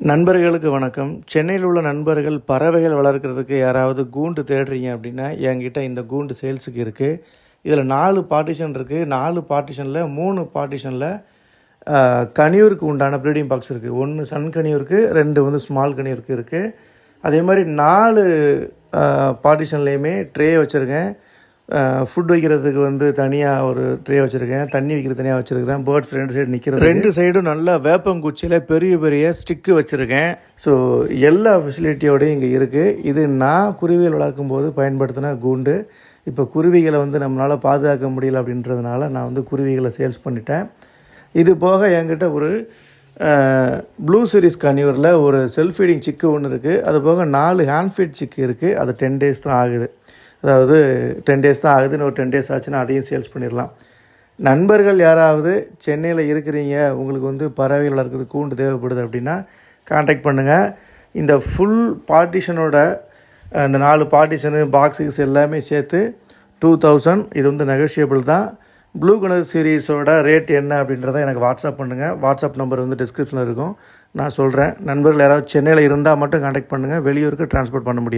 நண்பர்களுக்கு வணக்கம். சென்னையில் உள்ள நண்பர்கள் பறவைகள் வளர்க்குறதுக்கு யாராவது கூண்டு தேடுறீங்க அப்படின்னா, என்கிட்ட இந்த கூண்டு சேல்ஸுக்கு இருக்குது. இதில் 4 பார்ட்டிஷன் இருக்குது. 4 பார்ட்டிஷனில் 3 பார்ட்டிஷனில் கனியூருக்கு உண்டான ப்ரீடிங் பாக்ஸ் இருக்குது. 1 சன் கனியூருக்கு, 2 வந்து ஸ்மால் கனியூருக்கு இருக்குது. அதே மாதிரி 4 பார்ட்டிஷன்லேயுமே ட்ரே வச்சுருக்கேன். ஃபுட் வைக்கிறதுக்கு வந்து தனியாக ஒரு ட்ரே வச்சுருக்கேன். தண்ணி வைக்கிறது தனியாக வச்சுருக்கேன். பேர்ட்ஸ் 2 சைடு நிற்கிறது, 2 சைடும் நல்லா வேப்பங்குச்சியில் பெரிய பெரிய ஸ்டிக்கு வச்சுருக்கேன். ஸோ எல்லா ஃபெசிலிட்டியோடையும் இங்கே இருக்குது. இது நான் குருவிகள் வளர்க்கும் போது பயன்படுத்தின கூண்டு. இப்போ குருவிகளை வந்து நம்மளால் பாதுகாக்க முடியல அப்படின்றதுனால நான் வந்து குருவிகளை சேல்ஸ் பண்ணிட்டேன். இது போக என்கிட்ட ஒரு ப்ளூ சீரிஸ் கன்யூரில் ஒரு செல்ஃப் ஃபீடிங் சிக்கு ஒன்று இருக்குது. அது போக 4 ஹேண்ட் ஃபீட் சிக்கு இருக்குது. அது 10 டேஸ் தான் ஆகுது. அதாவது 10 டேஸ் தான் ஆகுதுன்னு ஒரு 10 டேஸ் ஆச்சுன்னா அதையும் சேல்ஸ் பண்ணிடலாம். நண்பர்கள் யாராவது சென்னையில் இருக்கிறீங்க, உங்களுக்கு வந்து பறவைகள் வளர்க்குறது கூண்டு தேவைப்படுது அப்படின்னா கான்டாக்ட் பண்ணுங்கள். இந்த ஃபுல் பார்ட்டிஷனோட இந்த 4 பார்ட்டிஷனு பாக்ஸுக்கு எல்லாமே சேர்த்து 2000. இது வந்து நெகோஷியபிள் தான். ப்ளூ கலர் சீரீஸோட ரேட் என்ன அப்படின்றத எனக்கு வாட்ஸ்அப் பண்ணுங்கள். வாட்ஸ்அப் நம்பர் வந்து டிஸ்கிரிப்ஷனில் இருக்கும், நான் சொல்கிறேன். நண்பர்கள் யாராவது சென்னையில் இருந்தால் மட்டும் கான்டாக்ட் பண்ணுங்கள். வெளியூருக்கு ட்ரான்ஸ்போர்ட் பண்ண முடியும்.